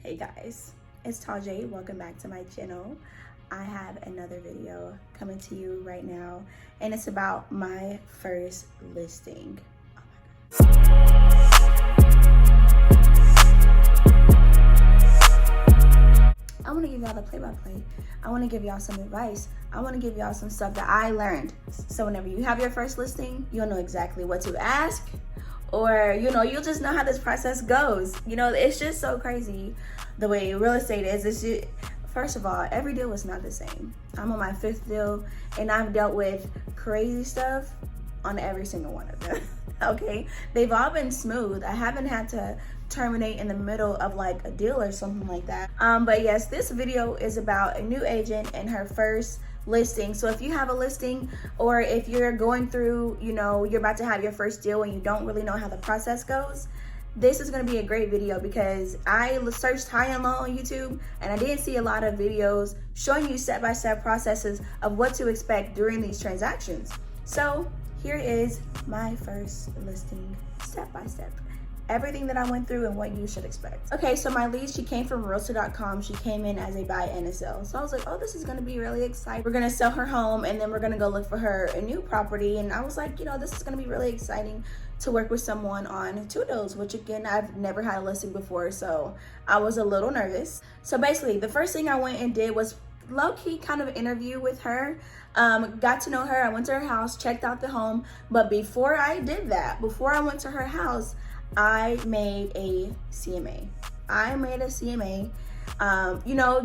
Hey guys, it's Tajay. Welcome back to my channel. I have another video coming to you right now, and it's about my first listing. Oh my God. I want to give y'all the play-by-play. I want to give y'all some advice. I want to give y'all some stuff that I learned. So whenever you have your first listing, you'll know exactly what to ask, or you'll just know how this process goes. It's just so crazy the way real estate is. First of all, every deal is not the same. I'm on my 5th deal, and I've dealt with crazy stuff on every single one of them. Okay, they've all been smooth. I haven't had to terminate in the middle of like a deal or something like that. But yes, this video is about a new agent and her first listing. So if you have a listing, or if you're going through, you're about to have your first deal and you don't really know how the process goes, this is going to be a great video, because I searched high and low on YouTube and I didn't see a lot of videos showing you step-by-step processes of what to expect during these transactions. So here is my first listing, step-by-step. Everything that I went through and what you should expect. Okay, so my lead, she came from Realtor.com. She came in as a buy and a sell. So I was like, oh, this is gonna be really exciting. We're gonna sell her home, and then we're gonna go look for her a new property. And I was like, this is gonna be really exciting to work with someone on 2 deals, which again, I've never had a listing before, so I was a little nervous. So basically, the first thing I went and did was low-key kind of interview with her. Got to know her. I went to her house, checked out the home. But before I did that, before I went to her house, I made a CMA.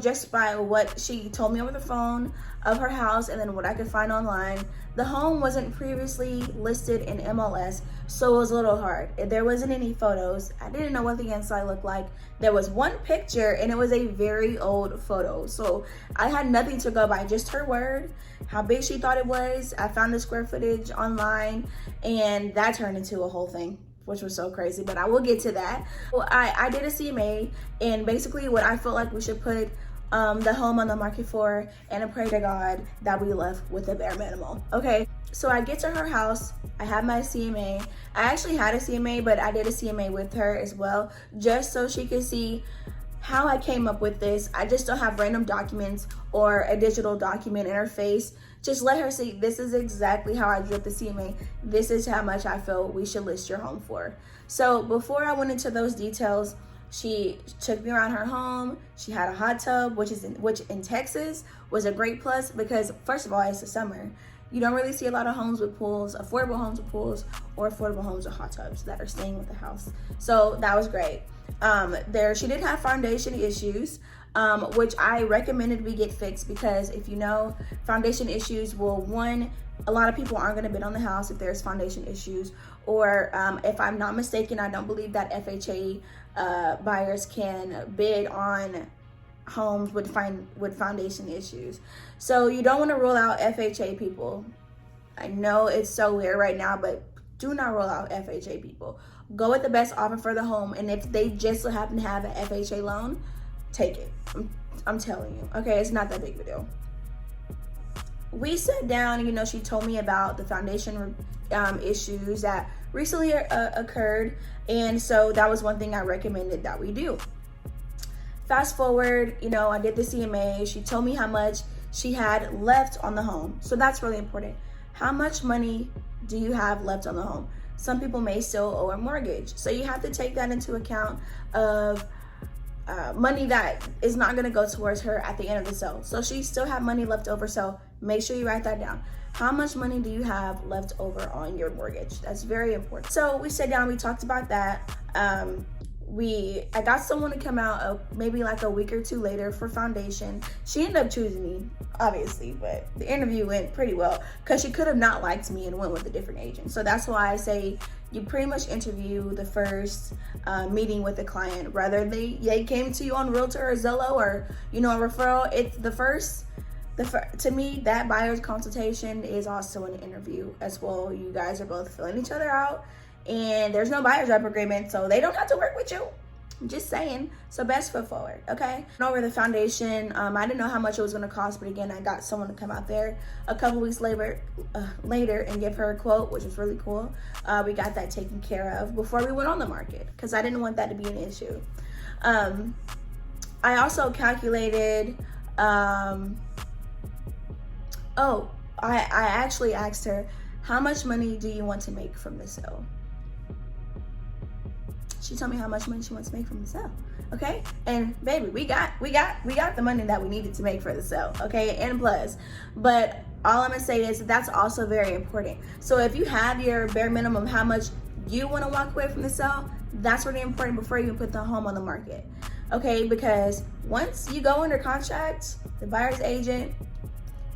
Just by what she told me over the phone of her house, and then what I could find online. The home wasn't previously listed in MLS, so it was a little hard. There wasn't any photos. I didn't know what the inside looked like. There was one picture, and it was a very old photo. So I had nothing to go by, just her word, how big she thought it was. I found the square footage online, and that turned into a whole thing, which was so crazy, but I will get to that. Well, I did a CMA, and basically what I felt like we should put the home on the market for, and I pray to God that we left with a bare minimum. Okay, so I get to her house, I have my CMA. I actually had a CMA, but I did a CMA with her as well, just so she could see how I came up with this. I just don't have random documents or a digital document in her face. Just let her see, this is exactly how I drew up the CMA. This is how much I feel we should list your home for. So before I went into those details, she took me around her home. She had a hot tub, which in Texas was a great plus, because first of all, it's the summer. You don't really see a lot of homes with pools, affordable homes with pools, or affordable homes with hot tubs that are staying with the house. So that was great. She did have foundation issues, which I recommended we get fixed, because if you know, foundation issues will, a lot of people aren't going to bid on the house if there's foundation issues, or if I'm not mistaken, I don't believe that FHA buyers can bid on homes with foundation issues. So you don't want to rule out FHA people. I know it's so weird right now, but do not rule out FHA people. Go with the best offer for the home, and if they just so happen to have an FHA loan, take it. I'm telling you. Okay, it's not that big of a deal. We sat down, she told me about the foundation issues that recently occurred, and so that was one thing I recommended that we do. Fast forward, I did the CMA. She told me how much she had left on the home. So that's really important. How much money do you have left on the home? Some people may still owe a mortgage. So you have to take that into account of money that is not going to go towards her at the end of the sale. So she still have money left over. So make sure you write that down. How much money do you have left over on your mortgage? That's very important. So we sat down, we talked about that. I got someone to come out maybe like a week or 2 later for foundation. She ended up choosing me, obviously, but the interview went pretty well, because she could have not liked me and went with a different agent. So that's why I say you pretty much interview the first meeting with the client, whether they came to you on Realtor or Zillow or a referral. It's to me, that buyer's consultation is also an interview as well. You guys are both filling each other out, and there's no buyer's rep agreement, so they don't have to work with you. I'm just saying. So best foot forward, okay? And over the foundation, I didn't know how much it was going to cost, but again, I got someone to come out there a couple weeks later and give her a quote, which was really cool. We got that taken care of before we went on the market, because I didn't want that to be an issue. I also calculated, I actually asked her, how much money do you want to make from the sale? She told me how much money she wants to make from the sale. Okay, and baby, we got the money that we needed to make for the sale. Okay, and plus, but all I'm gonna say is that's also very important. So if you have your bare minimum, how much you want to walk away from the sale, that's really important before you even put the home on the market. Okay, because once you go under contract, the buyer's agent,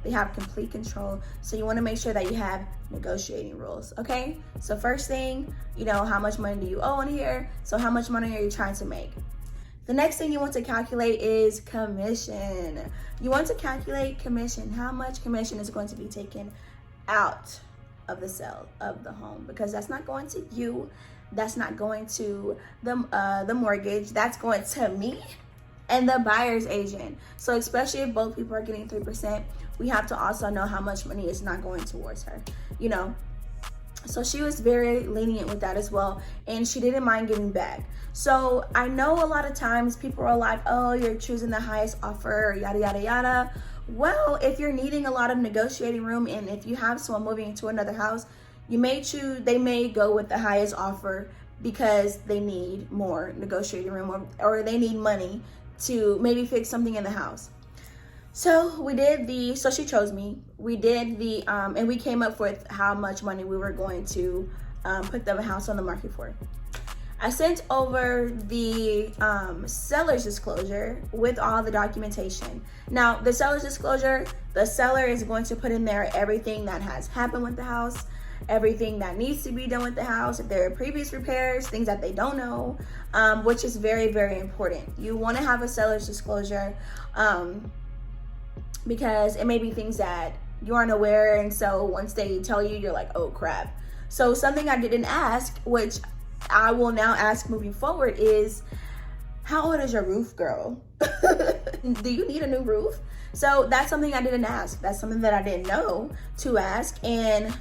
they have complete control. So you want to make sure that you have negotiating rules. Okay, so first thing, you know, how much money do you owe in here? So how much money are you trying to make? The next thing you want to calculate is commission. You want to calculate commission. How much commission is going to be taken out of the sale of the home? Because that's not going to you. That's not going to the mortgage. That's going to me and the buyer's agent. So especially if both people are getting 3%, we have to also know how much money is not going towards her, you know. So she was very lenient with that as well, and she didn't mind giving back. So I know a lot of times people are like, oh, you're choosing the highest offer, yada, yada, yada. Well, if you're needing a lot of negotiating room, and if you have someone moving into another house, they may go with the highest offer because they need more negotiating room, or they need money to maybe fix something in the house. So so she chose me. We did and we came up with how much money we were going to put the house on the market for. I sent over the seller's disclosure with all the documentation. Now, the seller's disclosure, the seller is going to put in there everything that has happened with the house, everything that needs to be done with the house, if there are previous repairs, things that they don't know, which is very, very important. You want to have a seller's disclosure because it may be things that you aren't aware, and so once they tell you, you're like, oh crap. So something I didn't ask, which I will now ask moving forward, is how old is your roof, girl? Do you need a new roof? So that's something I didn't ask. That's something that I didn't know to ask, and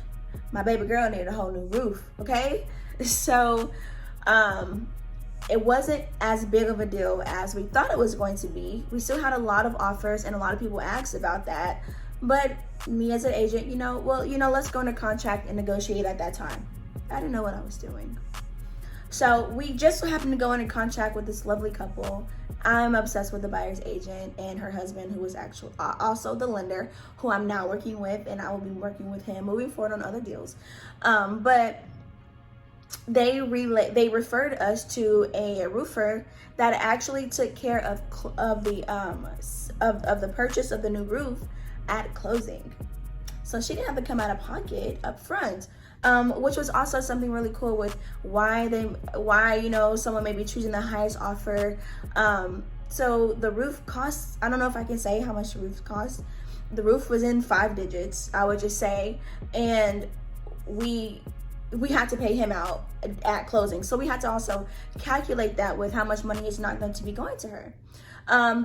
my baby girl needed a whole new roof. Okay, so it wasn't as big of a deal as we thought it was going to be. We still had a lot of offers, and a lot of people asked about that, but me as an agent, let's go into contract and negotiate at that time. I didn't know what I was doing. So we just so happened to go into contract with this lovely couple. I'm obsessed with the buyer's agent and her husband, who was actually also the lender, who I'm now working with, and I will be working with him moving forward on other deals. But they referred us to a roofer that actually took care of the purchase of the new roof at closing. So she didn't have to come out of pocket up front, which was also something really cool with why someone may be choosing the highest offer. So the roof costs, I don't know if I can say how much the roof costs. The roof was in 5 digits, I would just say, and we had to pay him out at closing. So we had to also calculate that with how much money is not going to be going to her.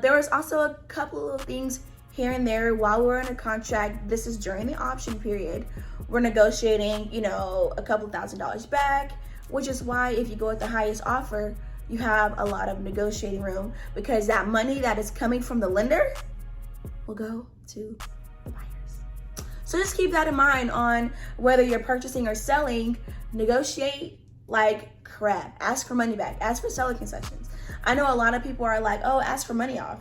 There was also a couple of things here and there while we're in a contract. This is during the option period. We're negotiating, a couple $1,000s back, which is why if you go with the highest offer, you have a lot of negotiating room, because that money that is coming from the lender will go to the buyers. So just keep that in mind on whether you're purchasing or selling. Negotiate like crap. Ask for money back. Ask for seller concessions. I know a lot of people are like, oh, ask for money off.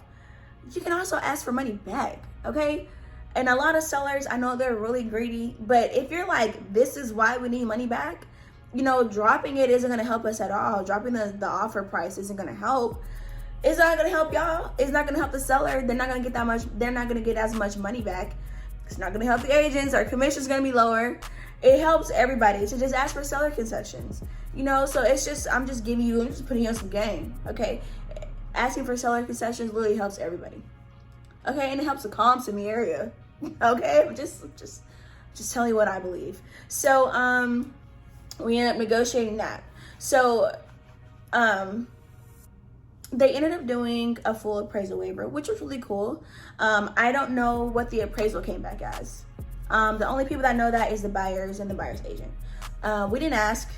You can also ask for money back, okay? And a lot of sellers, I know they're really greedy, but if you're like, this is why we need money back, dropping it isn't gonna help us at all. Dropping the offer price isn't gonna help. It's not gonna help y'all. It's not gonna help the seller. They're not gonna get that much. They're not gonna get as much money back. It's not gonna help the agents. Our commission's gonna be lower. It helps everybody to just ask for seller concessions. So it's just, I'm just putting you on some game, okay? Asking for seller concessions literally helps everybody, okay? And it helps the comps in the area, okay? Just tell you what I believe. So we ended up negotiating that. So they ended up doing a full appraisal waiver, which was really cool. I don't know what the appraisal came back as. The only people that know that is the buyers and the buyer's agent. We didn't ask.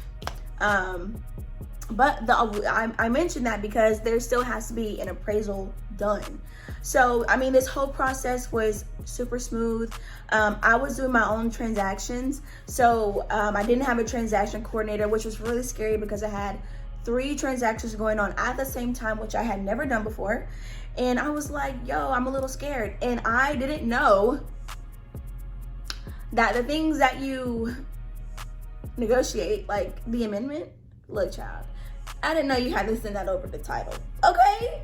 But I mentioned that because there still has to be an appraisal done. So, I mean, this whole process was super smooth. I was doing my own transactions. So I didn't have a transaction coordinator, which was really scary because I had 3 transactions going on at the same time, which I had never done before. And I was like, yo, I'm a little scared. And I didn't know that the things that you negotiate, like the amendment, look, child, I didn't know you had to send that over the title. Okay.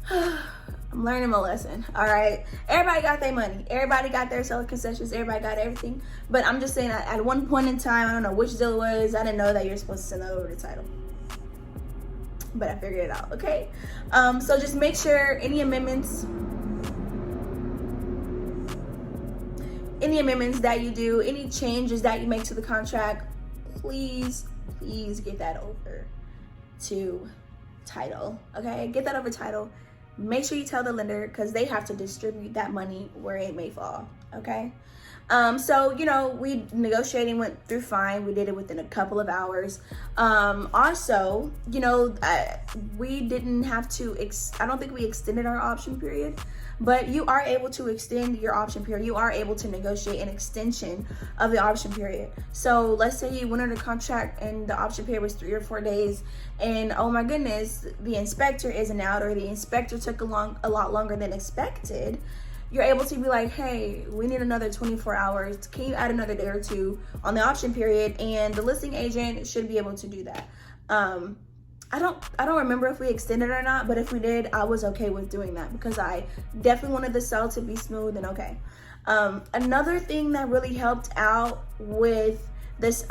I'm learning my lesson. All right. Everybody got their money. Everybody got their seller concessions. Everybody got everything. But I'm just saying, at one point in time, I don't know which deal it was, I didn't know that you're supposed to send that over the title. But I figured it out. Okay. So just make sure any amendments that you do, any changes that you make to the contract, please get that over to title. Okay, get that over title. Make sure you tell the lender, because they have to distribute that money where it may fall. Okay. So, you know, negotiating went through fine. We did it within a couple of hours. Also, you know, we didn't have to, I don't think we extended our option period, but you are able to extend your option period. You are able to negotiate an extension of the option period. So let's say you went under contract and the option period was 3 or 4 days, and oh my goodness, the inspector isn't out, or the inspector took a lot longer than expected. You're able to be like, hey, we need another 24 hours. Can you add another day or 2 on the option period? And the listing agent should be able to do that. I don't remember if we extended or not, but if we did, I was okay with doing that because I definitely wanted the sale to be smooth and okay. Another thing that really helped out with this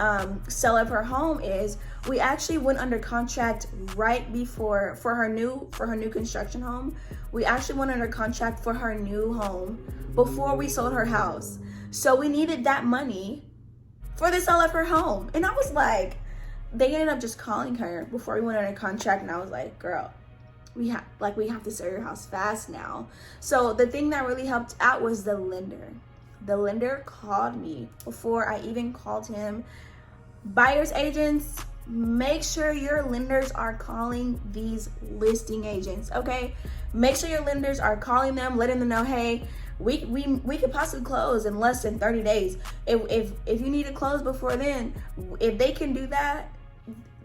sale of her home is we actually went under contract right before for her new construction home. We actually went under contract for her new home before we sold her house. So we needed that money for the sale of her home. And I was like, they ended up just calling her before we went under contract, and I was like, girl, we have to sell your house fast now. So the thing that really helped out was the lender. The lender called me before I even called him. Buyer's agents, make sure your lenders are calling these listing agents, okay? Make sure your lenders are calling them, letting them know, hey, we could possibly close in less than 30 days. If you need to close before then, if they can do that,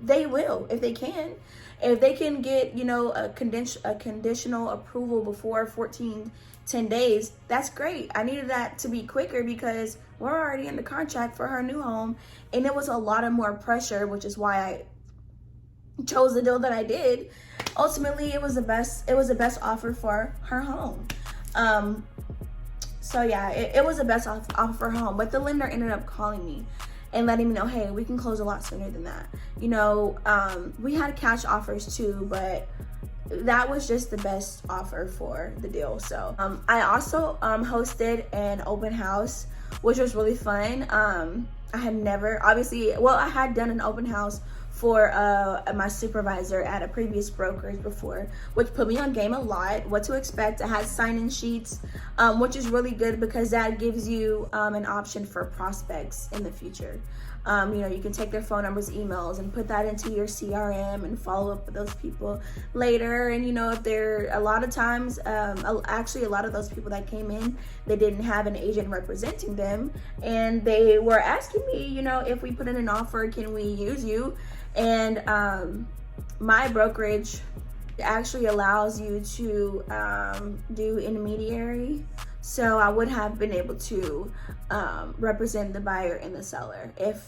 they will. If they can get, you know, a conditional approval before 10 days, that's great. I needed that to be quicker because we're already in the contract for her new home, and it was a lot of more pressure, which is why I chose the deal that I did. Ultimately, it was the best offer for her home. So yeah, it was the best offer for her home, but the lender ended up calling me and letting me know, hey, we can close a lot sooner than that. You know, we had cash offers too, but that was just the best offer for the deal. So I also hosted an open house, which was really fun. I had I had done an open house for my supervisor at a previous brokerage before, which put me on game a lot, what to expect. I had sign-in sheets, which is really good because that gives you an option for prospects in the future. You know, you can take their phone numbers, emails, and put that into your CRM and follow up with those people later. And, you know, if they're a lot of times, actually a lot of those people that came in, they didn't have an agent representing them. And they were asking me, you know, if we put in an offer, can we use you? And my brokerage actually allows you to do intermediary. So I would have been able to represent the buyer and the seller if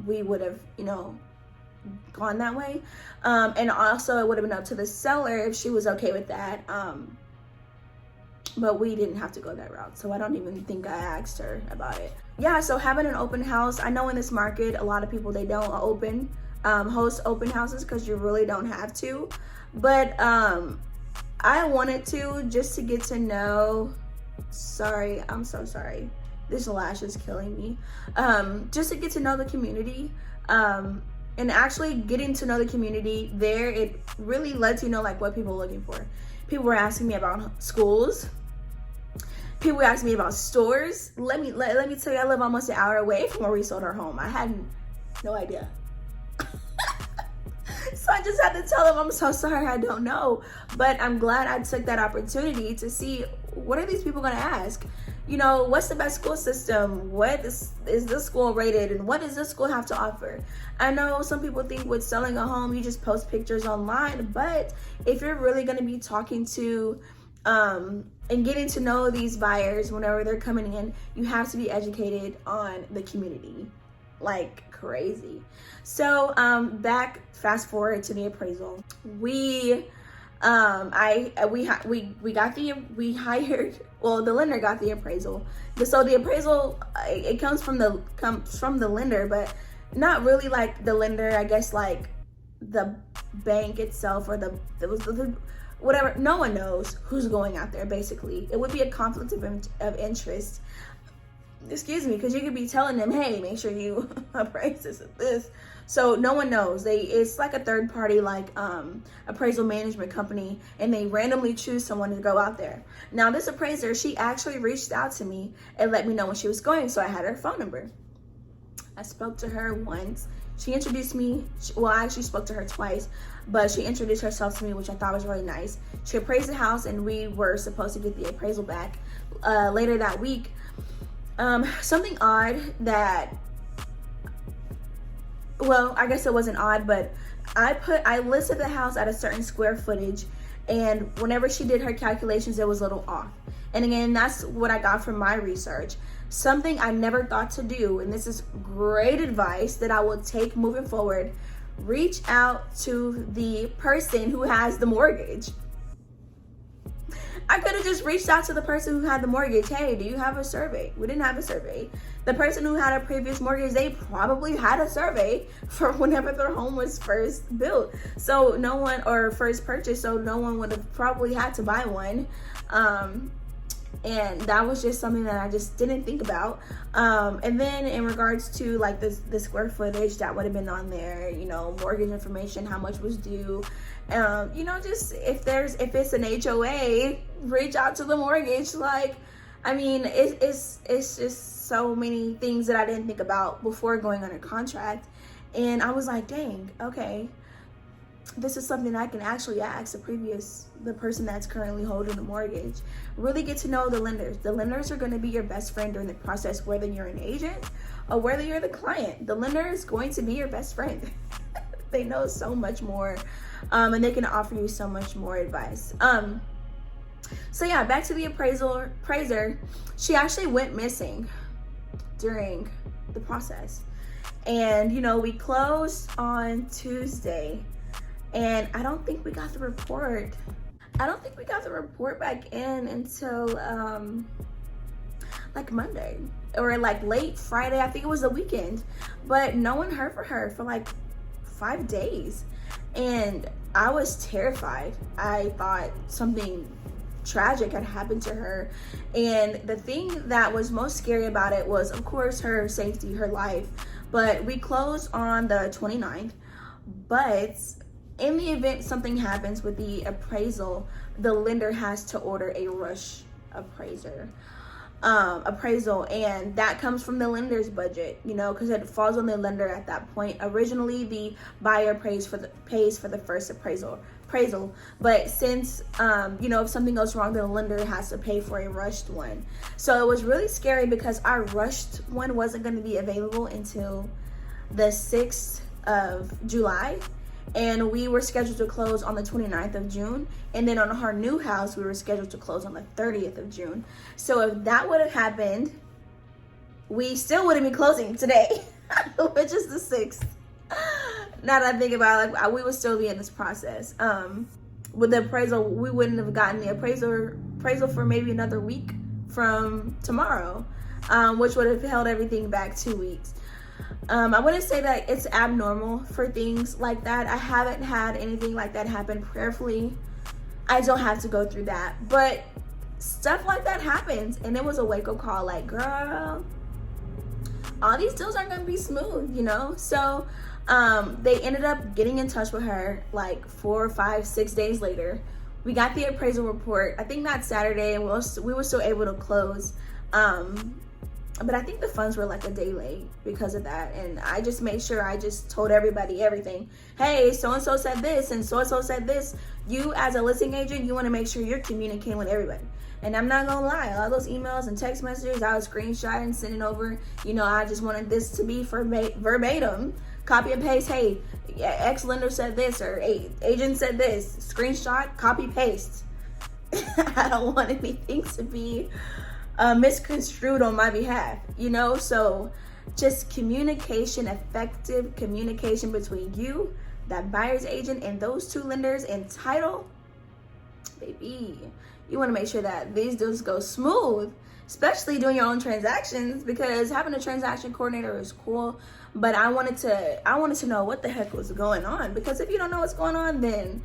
we would have, you know, gone that way. And also it would have been up to the seller if she was okay with that. But we didn't have to go that route. So I don't even think I asked her about it. Yeah, so having an open house, I know in this market, a lot of people, they don't host open houses because you really don't have to. But I wanted to, just to get to know, sorry, I'm so sorry. This lash is killing me. Just to get to know the community. And actually getting to know the community there, it really lets you know like what people are looking for. People were asking me about schools. People were asking me about stores. Let me tell you, I live almost an hour away from where we sold our home. I had no idea. So I just had to tell him, I'm so sorry, I don't know. But I'm glad I took that opportunity to see, what are these people going to ask? You know, what's the best school system? What is this school rated? And what does this school have to offer? I know some people think with selling a home, you just post pictures online. But if you're really going to be talking to and getting to know these buyers whenever they're coming in, you have to be educated on the community like crazy. So fast forward to the appraisal. We hired, well, the lender got the appraisal. So the appraisal, it comes from the lender, but not really like the lender, I guess, like the bank itself, or the whatever. No one knows who's going out there. Basically, it would be a conflict of interest, excuse me, because you could be telling them, hey, make sure you appraise this. So no one knows. It's like a third party, like appraisal management company, and they randomly choose someone to go out there. Now this appraiser, she actually reached out to me and let me know when she was going, so I had her phone number. I spoke to her once. She introduced me, well, I actually spoke to her twice, but she introduced herself to me, which I thought was really nice. She appraised the house, and we were supposed to get the appraisal back later that week. Something odd that, well, I guess it wasn't odd, but I listed the house at a certain square footage, and whenever she did her calculations, it was a little off. And again, that's what I got from my research. Something I never thought to do, and this is great advice that I will take moving forward: reach out to the person who has the mortgage. I could have just reached out to the person who had the mortgage. Hey, do you have a survey? We didn't have a survey. The person who had a previous mortgage, they probably had a survey for whenever their home was first built. So no one, or first purchased, so no one would have probably had to buy one. And that was just something that I just didn't think about. And then in regards to like the square footage that would have been on there, you know, mortgage information, how much was due, you know, just if it's an HOA, reach out to the mortgage. Like, I mean, it's just so many things that I didn't think about before going under contract. And I was like, dang, okay, this is something I can actually ask the person that's currently holding the mortgage. Really get to know the lenders. The lenders are going to be your best friend during the process, whether you're an agent or whether you're the client. The lender is going to be your best friend. They know so much more, and they can offer you so much more advice. So yeah, back to the appraiser. She actually went missing during the process. And, you know, we closed on Tuesday, and I don't think we got the report. Back in until like Monday or like late Friday. I think it was the weekend, but no one heard from her for like 5 days, and I was terrified. I thought something tragic had happened to her, and the thing that was most scary about it was, of course, her safety, her life. But we closed on the 29th, but in the event something happens with the appraisal, the lender has to order a rush appraisal, and that comes from the lender's budget, you know, because it falls on the lender at that point. Originally, the buyer pays for the first appraisal, but since you know, if something goes wrong, the lender has to pay for a rushed one. So it was really scary because our rushed one wasn't going to be available until the 6th of July. And we were scheduled to close on the 29th of June. And then on our new house, we were scheduled to close on the 30th of June. So if that would have happened, we still wouldn't be closing today, which is the 6th. Now that I think about it, like, we would still be in this process. With the appraisal, we wouldn't have gotten the appraisal for maybe another week from tomorrow, which would have held everything back 2 weeks. I wouldn't say that it's abnormal for things like that. I haven't had anything like that happen. Prayerfully, I don't have to go through that. But stuff like that happens, and it was a wake-up call, like, girl, all these deals aren't going to be smooth, you know? So they ended up getting in touch with her like 4, 5, 6 days later. We got the appraisal report, I think that Saturday, and we were still able to close but I think the funds were like a day late because of that. And I just made sure I just told everybody everything. Hey, so-and-so said this and so-and-so said this. You as a listing agent, you want to make sure you're communicating with everybody. And I'm not gonna lie, all those emails and text messages I was screenshotting and sending over, you know, I just wanted this to be verbatim, copy and paste. Hey, ex lender said this, or agent said this, screenshot, copy paste. I don't want anything to be misconstrued on my behalf, you know. So just communication, effective communication between you, that buyer's agent, and those two lenders and title, baby, you want to make sure that these deals go smooth, especially doing your own transactions, because having a transaction coordinator is cool, but I wanted to know what the heck was going on, because if you don't know what's going on, then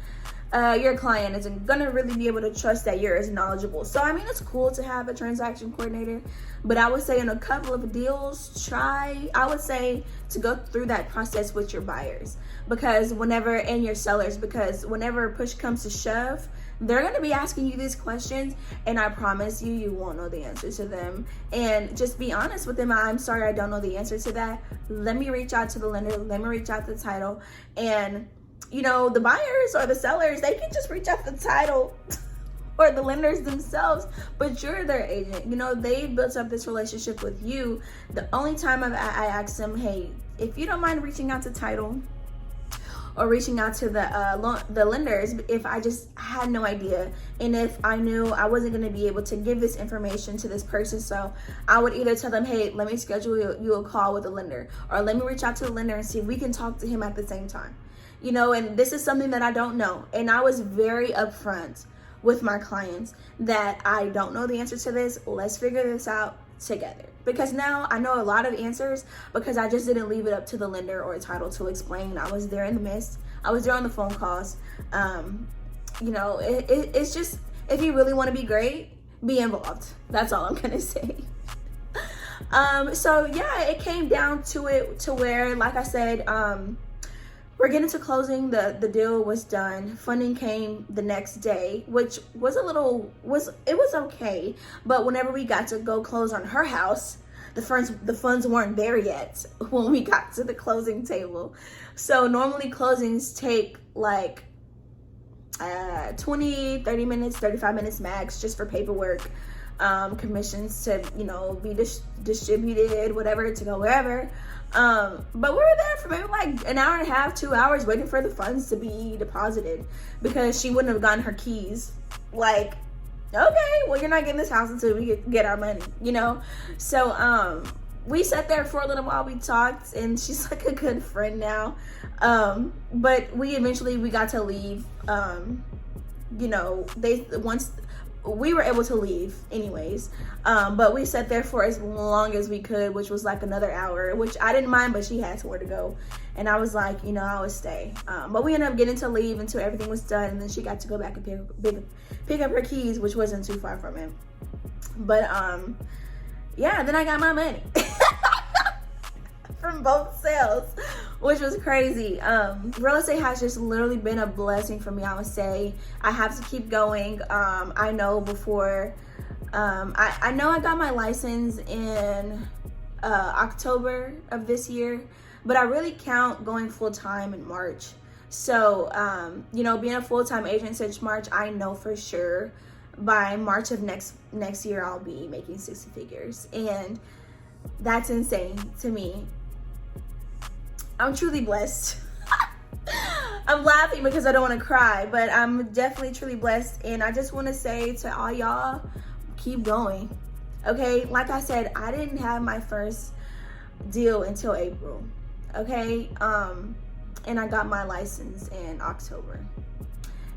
your client isn't gonna really be able to trust that you're as knowledgeable. So I mean, it's cool to have a transaction coordinator, but I would say in a couple of deals, I would say to go through that process with your buyers, and your sellers, because whenever push comes to shove, they're going to be asking you these questions, and I promise you won't know the answer to them. And just be honest with them. I'm sorry, I don't know the answer to that. Let me reach out to the lender. Let me reach out to the title. And, you know, the buyers or the sellers, they can just reach out to the title or the lenders themselves, but you're their agent. You know, they built up this relationship with you. The only time I asked them, hey, if you don't mind reaching out to title or reaching out to the lenders, if I just had no idea, and if I knew I wasn't going to be able to give this information to this person, so I would either tell them, hey, let me schedule you a call with a lender, or let me reach out to the lender and see if we can talk to him at the same time, you know. And this is something that I don't know, and I was very upfront with my clients that I don't know the answer to this. Let's figure this out together, because now I know a lot of answers because I just didn't leave it up to the lender or title to explain. I was there in the midst. I was there on the phone calls. You know, it's just, if you really want to be great, be involved. That's all I'm gonna say. So yeah, it came down to it to where, like I said, we're getting to closing. The deal was done. Funding came the next day, which was it was okay. But whenever we got to go close on her house, the funds weren't there yet when we got to the closing table. So normally closings take like 20, 30 minutes, 35 minutes max, just for paperwork, commissions to, you know, be distributed, whatever, to go wherever. But we were there for maybe like an hour and a half, 2 hours, waiting for the funds to be deposited, because she wouldn't have gotten her keys. Like, okay, well, you're not getting this house until we get our money, you know? So, we sat there for a little while, we talked, and she's like a good friend now. But we got to leave. You know, once we were able to leave anyways, but we sat there for as long as we could, which was like another hour, which I didn't mind, but she had somewhere to go, and I was like, you know, I would stay. But we ended up getting to leave until everything was done, and then she got to go back and pick up her keys, which wasn't too far from it. But yeah, then I got my money from both sales, which was crazy. Real estate has just literally been a blessing for me, I would say. I have to keep going. I know before, I know I got my license in October of this year, but I really count going full-time in March. So, you know, being a full-time agent since March, I know for sure by March of next year, I'll be making 60 figures. And that's insane to me. I'm truly blessed. I'm laughing because I don't want to cry, but I'm definitely truly blessed. And I just want to say to all y'all, keep going. Okay, like I said, I didn't have my first deal until April. Okay, and I got my license in October.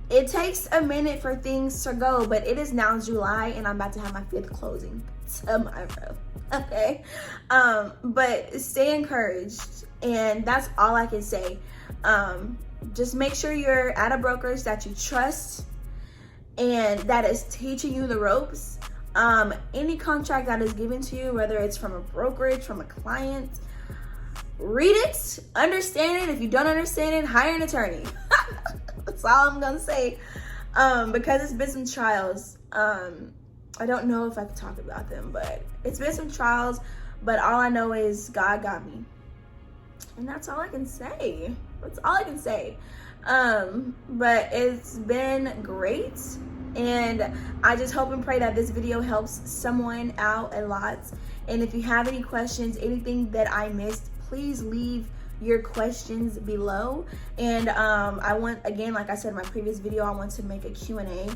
It takes a minute for things to go, but it is now July, and I'm about to have my 5th closing tomorrow. Okay, but stay encouraged, and that's all I can say. Just make sure you're at a brokerage that you trust and that is teaching you the ropes. Any contract that is given to you, whether it's from a brokerage, from a client, read it, understand it. If you don't understand it, hire an attorney. That's all I'm gonna say. Because it's been some trials. I don't know if I can talk about them, but it's been some trials. but all I know is God got me. And that's all I can say. That's all I can say. But it's been great. And I just hope and pray that this video helps someone out a lot. And if you have any questions, anything that I missed, please leave your questions below. And I want, again, like I said in my previous video, I want to make a Q&A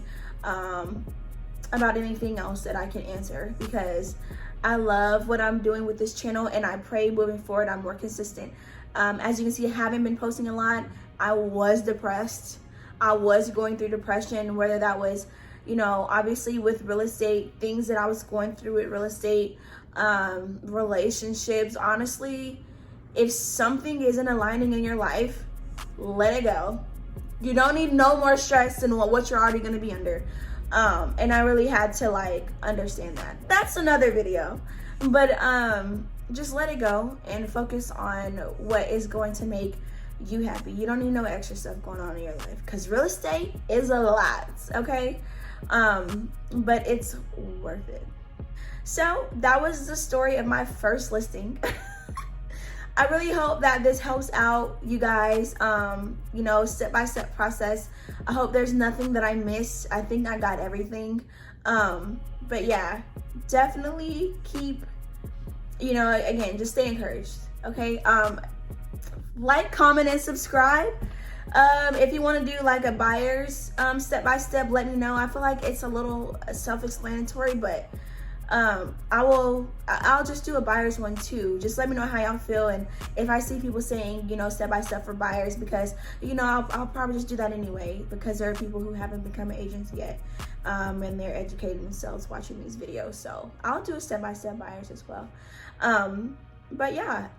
about anything else that I can answer, because I love what I'm doing with this channel, and I pray moving forward I'm more consistent. As you can see, I haven't been posting a lot. I was depressed. I was going through depression, whether that was, you know, obviously with real estate, things that I was going through with real estate, relationships. Honestly, if something isn't aligning in your life, let it go. You don't need no more stress than what you're already going to be under. And I really had to like understand that. That's another video. But just let it go and focus on what is going to make you happy. You don't need no extra stuff going on in your life, because real estate is a lot, okay? But it's worth it. So that was the story of my first listing. I really hope that this helps out you guys, you know, step-by-step process. I hope there's nothing that I missed. I think I got everything. But yeah, definitely keep, you know, again, just stay encouraged, okay? Like, comment, and subscribe. If you want to do like a buyer's step-by-step, let me know. I feel like it's a little self-explanatory, but I'll just do a buyer's one too. Just let me know how y'all feel, and if I see people saying, you know, step-by-step for buyers, because, you know, I'll probably just do that anyway, because there are people who haven't become agents yet, and they're educating themselves watching these videos. So I'll do a step-by-step buyers as well. But yeah,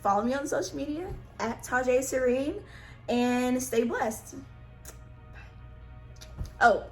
follow me on social media at Tajay Serene, and stay blessed. Bye. Oh,